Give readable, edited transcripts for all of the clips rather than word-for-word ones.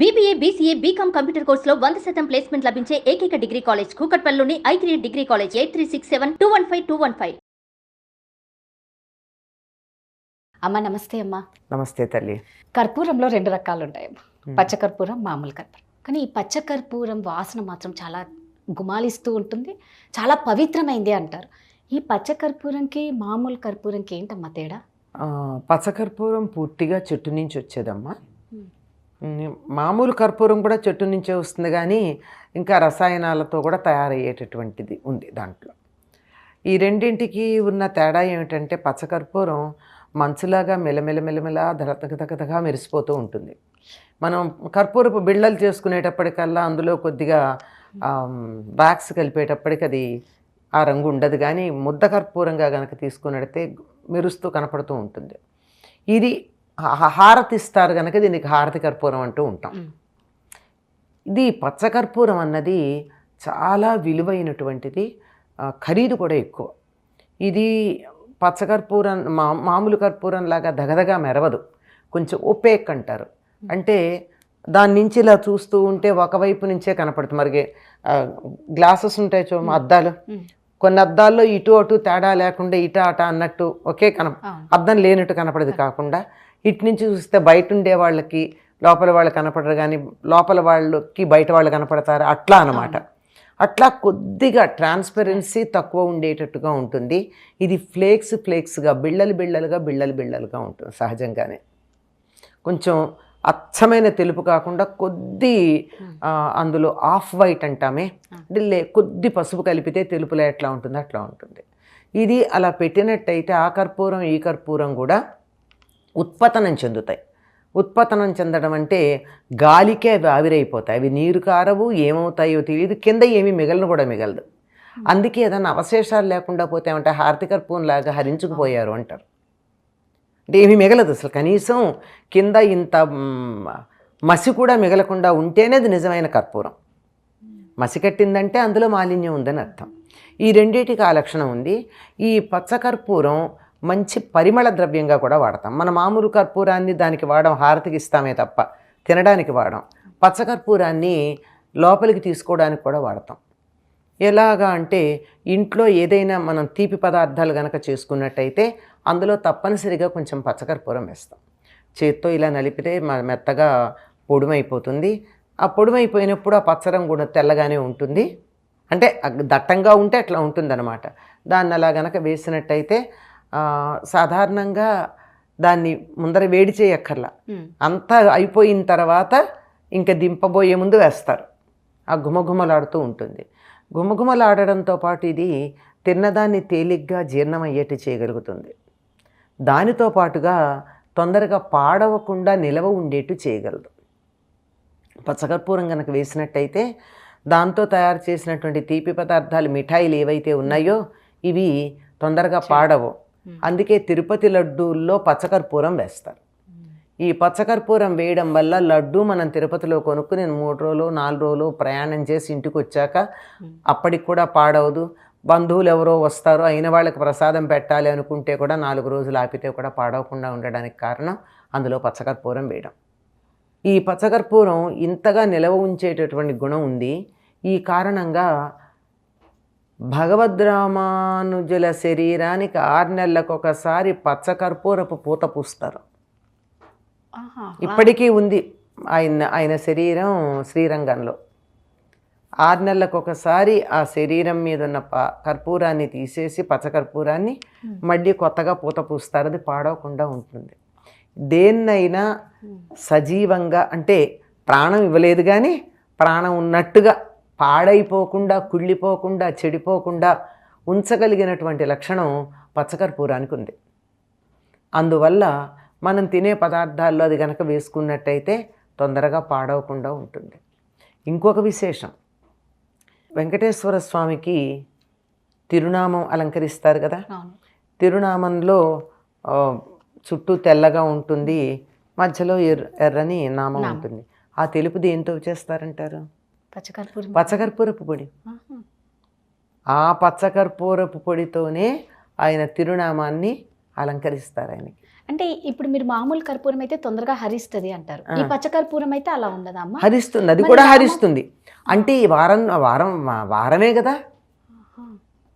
BBA, BCA, BCom computer కోర్సులో 100% placement లభించే ఏకైక డిగ్రీ కాలేజ్ కూకట్పల్లిలోని i3 డిగ్రీ కాలేజ్ 8367215215. అమ్మ నమస్తే అమ్మ. నమస్తే తల్లి. కర్పూరంలో 2 రకాలు ఉంటాయమ్మా, పచ్చ కర్పూరం, మామూలు కర్పూరం. కానీ ఈ పచ్చ కర్పూరం వాసన మాత్రం చాలా గుమాలిస్తూ ఉంటుంది, చాలా పవిత్రమైంది అంటారు. ఈ పచ్చ కర్పూరంకి మామూలు కర్పూరంకి ఏంటమ్మా తేడా? పచ్చకర్పూరం పూర్తిగా చెట్టు నుంచి వచ్చేదమ్మా. మామూలు కర్పూరం కూడా చెట్టు నుంచే వస్తుంది, కానీ ఇంకా రసాయనాలతో కూడా తయారయ్యేటటువంటిది ఉంది దాంట్లో. ఈ రెండింటికి ఉన్న తేడా ఏమిటంటే పచ్చకర్పూరం మంచులాగా మెలమెలమెలమెలా దగదగదగదగా మెరిసిపోతూ ఉంటుంది. మనం కర్పూరపు బిళ్ళలు చేసుకునేటప్పటికల్లా అందులో కొద్దిగా వ్యాక్స్ కలిపేటప్పటికి అది ఆ రంగు ఉండదు, కానీ ముద్ద కర్పూరంగా కనుక తీసుకున్నట్టయితే మెరుస్తూ కనపడుతూ ఉంటుంది. ఇది హారతి ఇస్తారు కనుక దీనికి హారతి కర్పూరం అంటూ ఉంటాం. ఇది పచ్చకర్పూరం అన్నది చాలా విలువైనటువంటిది, ఖరీదు కూడా ఎక్కువ. ఇది పచ్చకర్పూరం మామూలు కర్పూరం లాగా దగదగా మెరవదు, కొంచెం ఒపేక్ అంటారు. అంటే దాని నుంచి ఇలా చూస్తూ ఉంటే ఒకవైపు నుంచే కనపడుతుంది. మరి గ్లాసెస్ ఉంటాయి చూడ, అద్దాలు, కొన్ని అద్దాల్లో ఇటు అటు తేడా లేకుండా ఇట అట అన్నట్టు ఒకే అద్దం లేనట్టు కనపడదు. కాకుండా ఇటు నుంచి చూస్తే బయట ఉండే వాళ్ళకి లోపల వాళ్ళు కనపడరు, కానీ లోపల వాళ్ళకి బయట వాళ్ళు కనపడతారు, అట్లా అన్నమాట. అట్లా కొద్దిగా ట్రాన్స్పరెన్సీ తక్కువ ఉండేటట్టుగా ఉంటుంది. ఇది ఫ్లేక్స్గా బిళ్ళలుగా ఉంటుంది సహజంగానే. కొంచెం అచ్చమైన తెలుపు కాకుండా కొద్ది అందులో ఆఫ్ వైట్ అంటామే, కొద్ది పసుపు కలిపితే తెలుపులో ఎట్లా ఉంటుందో అట్లా ఉంటుంది. ఇది అలా పెట్టినట్టయితే ఆ కర్పూరం ఈ కర్పూరం కూడా ఉత్పతనం చెందుతాయి. ఉత్పతనం చెందడం అంటే గాలికే అవి ఆవిరైపోతాయి. అవి నీరు కారవు, ఏమవుతాయో తెలియదు, కింద ఏమీ మిగలదు. అందుకే ఏదైనా అవశేషాలు లేకుండా పోతే ఏమంటే హారతి కర్పూరం లాగా హరించుకుపోయారు అంటారు. అంటే ఏమీ మిగలదు అసలు, కనీసం కింద ఇంత మసి కూడా మిగలకుండా ఉంటేనే అది నిజమైన కర్పూరం. మసి కట్టిందంటే అందులో మాలిన్యం ఉందని అర్థం. ఈ రెండింటికి ఆ లక్షణం ఉంది. ఈ పచ్చకర్పూరం మంచి పరిమళ ద్రవ్యంగా కూడా వాడతాం. మన మామూలు కర్పూరాన్ని దానికి వాడడం, హారతికి ఇస్తామే తప్ప తినడానికి వాడడం. పచ్చకర్పూరాన్ని లోపలికి తీసుకోవడానికి కూడా వాడతాం. ఎలాగా అంటే ఇంట్లో ఏదైనా మనం తీపి పదార్థాలు కనుక చేసుకున్నట్టయితే అందులో తప్పనిసరిగా కొంచెం పచ్చకర్పూరం వేస్తాం. చేత్తో ఇలా నలిపితే మెత్తగా పొడుమైపోతుంది. ఆ పొడుమైపోయినప్పుడు ఆ పచ్చరం కూడా తెల్లగానే ఉంటుంది, అంటే దట్టంగా ఉంటే అట్లా ఉంటుందన్నమాట. దాన్ని అలా గనక వేసినట్టయితే సాధారణంగా దాన్ని ముందర వేడి చేయక్కర్లా, అంతా అయిపోయిన తర్వాత ఇంకా దింపబోయే ముందు వేస్తారు. ఆ గుమగుమలాడుతూ ఉంటుంది. గుమగుమలాడడంతో పాటు ఇది తిన్నదాన్ని తేలిగ్గా జీర్ణమయ్యేట్టు చేయగలుగుతుంది. దానితో పాటుగా తొందరగా పాడవకుండా నిలవ ఉండేట్టు చేయగలదు. పచ్చకర్పూరం కనుక వేసినట్టయితే దాంతో తయారు చేసినటువంటి తీపి పదార్థాలు, మిఠాయిలు ఏవైతే ఉన్నాయో ఇవి తొందరగా పాడవు. అందుకే తిరుపతి లడ్డూల్లో పచ్చకర్పూరం వేస్తారు. ఈ పచ్చకర్పూరం వేయడం వల్ల లడ్డు మనం తిరుపతిలో కొనుక్కుని 3 రోజులు 4 రోజులు ప్రయాణం చేసి ఇంటికి వచ్చాక అప్పటికి కూడా పాడవదు. బంధువులు ఎవరో వస్తారో, అయిన వాళ్ళకి ప్రసాదం పెట్టాలి అనుకుంటే కూడా 4 రోజులు ఆపితే కూడా పాడవకుండా ఉండడానికి కారణం అందులో పచ్చకర్పూరం వేయడం. ఈ పచ్చకర్పూరం ఇంతగా నిలవ ఉంచేటటువంటి గుణం ఉంది. ఈ కారణంగా భగవద్రామానుజుల శరీరానికి 6 నెలలకు ఒకసారి పచ్చకర్పూరపు పూత పూస్తారు. ఇప్పటికీ ఉంది ఆయన శరీరం శ్రీరంగంలో. 6 నెలలకు ఒకసారి ఆ శరీరం మీద ఉన్న కర్పూరాన్ని తీసేసి పచ్చకర్పూరాన్ని మళ్ళీ కొత్తగా పూత పూస్తారు. అది పాడవకుండా ఉంటుంది. దేన్నైనా సజీవంగా, అంటే ప్రాణం ఇవ్వలేదు కానీ ప్రాణం ఉన్నట్టుగా, పాడైపోకుండా, కుళ్ళిపోకుండా, చెడిపోకుండా ఉంచగలిగినటువంటి లక్షణం పచ్చకర్పూరానికి ఉంది. అందువల్ల మనం తినే పదార్థాల్లో అది కనుక వేసుకున్నట్టయితే తొందరగా పాడవకుండా ఉంటుంది. ఇంకొక విశేషం, వెంకటేశ్వర స్వామికి తిరునామం అలంకరిస్తారు కదా. తిరునామంలో చుట్టూ తెల్లగా ఉంటుంది, మధ్యలో ఎర్రని నామం ఉంటుంది. ఆ తెలుపు దేంతో చేస్తారంటారు? పచ్చకర్పూరపు పొడి. ఆ పచ్చకర్పూరపు పొడితోనే ఆయన తిరునామాన్ని అలంకరిస్తారు ఆయనకి. అంటే ఇప్పుడు మీరు మామూలు కర్పూరం అయితే తొందరగా హరిస్తుంది అంటారు, ఈ పచ్చకర్పూరం అయితే అలా ఉండదా అమ్మ? హరిస్తుంది, అది కూడా హరిస్తుంది. అంటే ఈ వారమే కదా.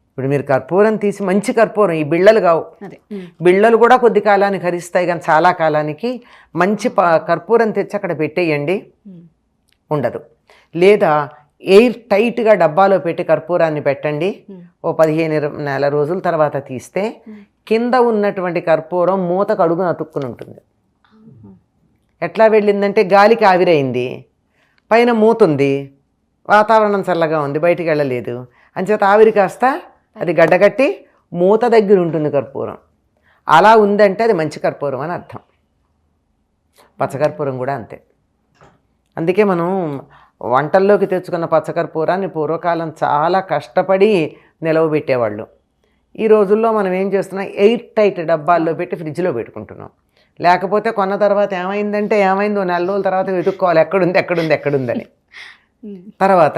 ఇప్పుడు మీరు కర్పూరం తీసి, మంచి కర్పూరం, ఈ బిళ్ళలు కావు, అదే బిళ్ళలు కూడా కొద్ది కాలానికి హరిస్తాయి, కానీ చాలా కాలానికి మంచి కర్పూరం తెచ్చి అక్కడ పెట్టేయండి, ఉండదు. లేదా ఎయిర్ టైట్గా డబ్బాలో పెట్టి కర్పూరాన్ని పెట్టండి, ఓ 15 నెల రోజుల తర్వాత తీస్తే కింద ఉన్నటువంటి కర్పూరం మూతకు అడుగున అతుక్కుని ఉంటుంది. ఎట్లా వెళ్ళిందంటే గాలికి ఆవిరైంది, పైన మూత ఉంది, వాతావరణం చల్లగా ఉంది, బయటికి వెళ్ళలేదు, అంచేత ఆవిరి కాస్త అది గడ్డగట్టి మూత దగ్గర ఉంటుంది కర్పూరం. అలా ఉందంటే అది మంచి కర్పూరం అని అర్థం. పచ్చకర్పూరం కూడా అంతే. అందుకే మనం వంటల్లోకి తెచ్చుకున్న పచ్చకర్పూరాన్ని పూర్వకాలం చాలా కష్టపడి నిలవబెట్టేవాళ్ళు. ఈ రోజుల్లో మనం ఏం చేస్తున్నాం, ఎయిర్ టైట్ డబ్బాల్లో పెట్టి ఫ్రిడ్జ్లో పెట్టుకుంటున్నాం. లేకపోతే కొన్న తర్వాత ఏమైందో 4 రోజుల తర్వాత వెతుక్కోవాలి, ఎక్కడుందని. తర్వాత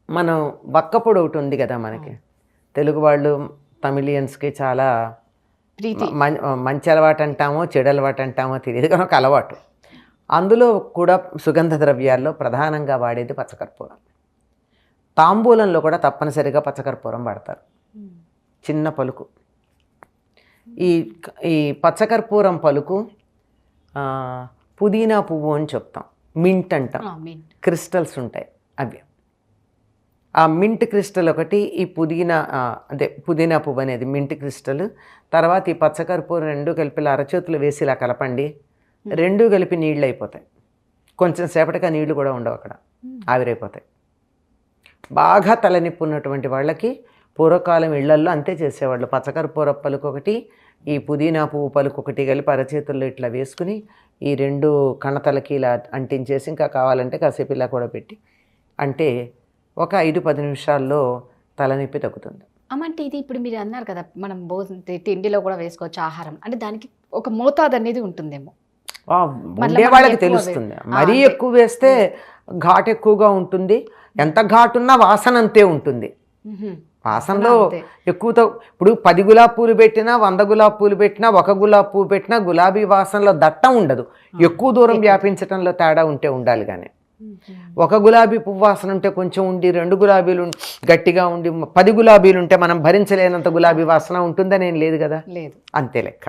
మనం వక్కపొడి ఒకటి ఉంది కదా మనకి, తెలుగు వాళ్ళు తమిళియన్స్కి చాలా మంచి అలవాటు అంటామో చెడు అలవాటు అంటామో తెలియదు, కానీ ఒక అలవాటు. అందులో కూడా సుగంధ ద్రవ్యాల్లో ప్రధానంగా వాడేది పచ్చకర్పూరం. తాంబూలంలో కూడా తప్పనిసరిగా పచ్చకర్పూరం వాడతారు, చిన్న పలుకు. ఈ పచ్చకర్పూరం పలుకు పుదీనా పువ్వు అని చెప్తాం, మింట్ అంటాం, క్రిస్టల్స్ ఉంటాయి అవి. ఆ మింట్ క్రిస్టల్ ఒకటి, ఈ పుదీనా పువ్వు అనేది మింట్ క్రిస్టల్. తర్వాత ఈ పచ్చకర్పూరం 2 కలిపి అరచేతులు వేసి ఇలా కలపండి, 2 కలిపి నీళ్ళు అయిపోతాయి. కొంచెం సేపటికి ఆ నీళ్లు కూడా ఉండవు, అక్కడ ఆవిరైపోతాయి. బాగా తలనొప్పి ఉన్నటువంటి వాళ్ళకి పూర్వకాలం ఇళ్లల్లో అంతే చేసేవాళ్ళు. పచ్చకర్పూర పలుకు ఒకటి, ఈ పుదీనా పువ్వు పలుకు ఒకటి కలిపి అరచేతుల్లో ఇట్లా వేసుకుని ఈ 2 కణతలకి ఇలా అంటించేసి, ఇంకా కావాలంటే కాసేపు ఇలా కూడా పెట్టి అంటే ఒక 5-10 నిమిషాల్లో తలనొప్పి తగ్గుతుంది. అమ్మంటే ఇది ఇప్పుడు మీరు అన్నారు కదా, మనం తిండిలో కూడా వేసుకోవచ్చు ఆహారం, అంటే దానికి ఒక మోతాదు అనేది ఉంటుందేమో, ఉండే వాళ్ళకి తెలుస్తుంది. మరీ ఎక్కువ వేస్తే ఘాటు ఎక్కువగా ఉంటుంది, ఎంత ఘాటున్నా వాసన అంతే ఉంటుంది. వాసనలో ఎక్కువతో ఇప్పుడు 10 గులాబీ పూలు పెట్టినా, 100 గులాబీ పూలు పెట్టినా, 1 గులాబీ పువ్వు పెట్టినా గులాబీ వాసనలో దట్టం ఉండదు. ఎక్కువ దూరం వ్యాపించడంలో తేడా ఉంటే ఉండాలి. కానీ 1 గులాబీ పువ్వు వాసన ఉంటే కొంచెం ఉండి, 2 గులాబీలు గట్టిగా ఉండి, 10 గులాబీలు ఉంటే మనం భరించలేనంత గులాబీ వాసన ఉంటుందని ఏం లేదు కదా, లేదు, అంతే లెక్క.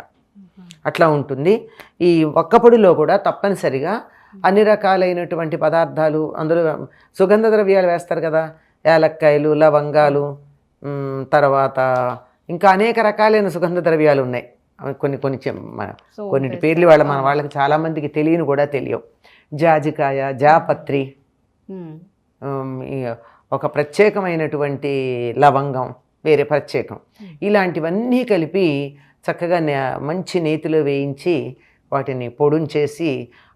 అట్లా ఉంటుంది. ఈ ఒక్కపొడిలో కూడా తప్పనిసరిగా అన్ని రకాలైనటువంటి పదార్థాలు, అందులో సుగంధ ద్రవ్యాలు వేస్తారు కదా, యాలక్కాయలు, లవంగాలు, తర్వాత ఇంకా అనేక రకాలైన సుగంధ ద్రవ్యాలు ఉన్నాయి. కొన్నిటి పేర్లు మన వాళ్ళకి చాలామందికి తెలియని కూడా తెలియవు. జాజికాయ, జాపత్రి, ఒక ప్రత్యేకమైనటువంటి లవంగం వేరే ప్రత్యేకం, ఇలాంటివన్నీ కలిపి చక్కగా మంచి నేతిలో వేయించి వాటిని పొడుంచేసి,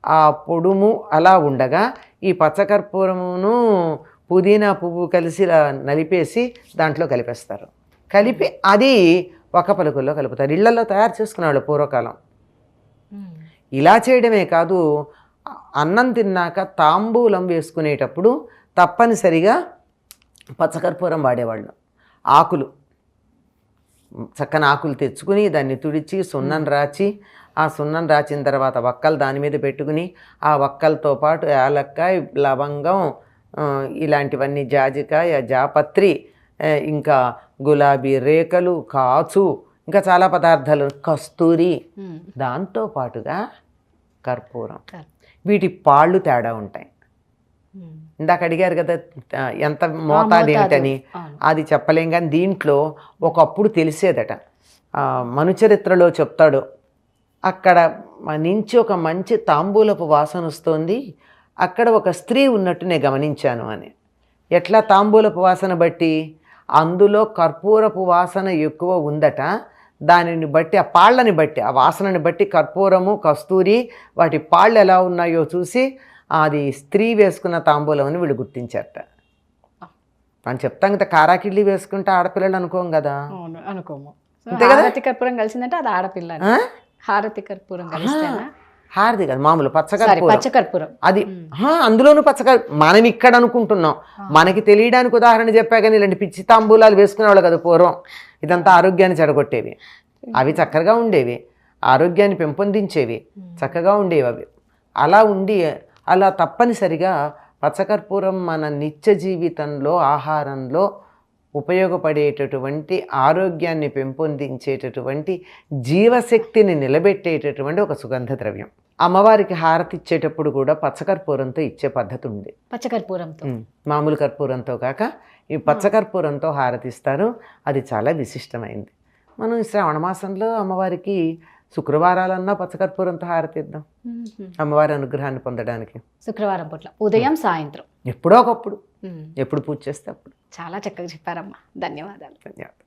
ఆ పొడుము అలా ఉండగా ఈ పచ్చకర్పూరమును పుదీనా పువ్వు కలిసి నలిపేసి దాంట్లో కలిపేస్తారు. కలిపి అది ఒక పలుకుల్లో కలుపుతారు. ఇళ్లలో తయారు చేసుకునేవాళ్ళు పూర్వకాలం. ఇలా చేయడమే కాదు, అన్నం తిన్నాక తాంబూలం వేసుకునేటప్పుడు తప్పనిసరిగా పచ్చకర్పూరం వాడేవాళ్ళు. ఆకులు, చక్కని ఆకులు తెచ్చుకుని దాన్ని తుడిచి సున్నం రాచి, ఆ సున్నం రాచిన తర్వాత వక్కలు దాని మీద పెట్టుకుని, ఆ వక్కలతో పాటు యాలక్కాయ, లవంగం, ఇలాంటివన్నీ, జాజికాయ, జాపత్రి, ఇంకా గులాబీ రేఖలు, కాచు, ఇంకా చాలా పదార్థాలు, కస్తూరి, దాంతో పాటుగా కర్పూరం. వీటి పాళ్ళు తేడా ఉంటాయి. ఇందాక అడిగారు కదా ఎంత మోతాదు ఏమిటని, అది చెప్పలేం. కానీ దీంట్లో ఒకప్పుడు తెలిసేదట, మనుచరిత్రలో చెప్తాడు, అక్కడ నుంచి ఒక మంచి తాంబూలపు వాసన వస్తుంది, అక్కడ ఒక స్త్రీ ఉన్నట్టు నేను గమనించాను అని. ఎట్లా తాంబూలపు వాసన బట్టి? అందులో కర్పూరపు వాసన ఎక్కువ ఉందట. దానిని బట్టి, ఆ పాళ్ళని బట్టి, ఆ వాసనని బట్టి కర్పూరము, కస్తూరి, వాటి పాళ్ళు ఎలా ఉన్నాయో చూసి అది స్త్రీ వేసుకున్న తాంబూలం అని వీళ్ళు గుర్తించారట. మనం చెప్తాం కదా, కారాకిళ్ళి వేసుకుంటే ఆడపిల్లలు అనుకోం కదా, అనుకోము. హారతి కర్పూరం కలిసిందంటే అది ఆడపిల్ల. హారతి కర్పూరం కలిస్తేనా? హారతి కాదు, మామూలు పచ్చకర్పూరం. అది అందులోనూ మనం ఇక్కడ అనుకుంటున్నాం, మనకి తెలియడానికి ఉదాహరణ చెప్పా. కానీ ఇలాంటి పిచ్చి తాంబూలాలు వేసుకునేవాళ్ళు కదా పూర్వం, ఇదంతా ఆరోగ్యాన్ని చెడగొట్టేవి. అవి చక్కగా ఉండేవి. ఆరోగ్యాన్ని పెంపొందించేవి, చక్కగా ఉండేవి అవి. అలా తప్పనిసరిగా పచ్చకర్పూరం మన నిత్య జీవితంలో ఆహారంలో ఉపయోగపడేటటువంటి ఆరోగ్యాన్ని పెంపొందించేటటువంటి జీవశక్తిని నిలబెట్టేటటువంటి ఒక సుగంధ ద్రవ్యం. అమ్మవారికి హారతి ఇచ్చేటప్పుడు కూడా పచ్చకర్పూరంతో ఇచ్చే పద్ధతి ఉంది. పచ్చకర్పూరంతో మామూలు కర్పూరంతో కాక ఈ పచ్చకర్పూరంతో హారతిస్తారు. అది చాలా విశిష్టమైంది. మనం ఈ శ్రావణ మాసంలో అమ్మవారికి శుక్రవారాలన్నా పచ్చకర్పూరంతో హారతిద్దాం అమ్మవారి అనుగ్రహాన్ని పొందడానికి. శుక్రవారం పూట్ల ఉదయం సాయంత్రం ఎప్పుడో ఒకప్పుడు, ఎప్పుడు పూజ చేస్తే అప్పుడు. చాలా చక్కగా చెప్పారమ్మా. ధన్యవాదాలు. ధన్యవాదాలు.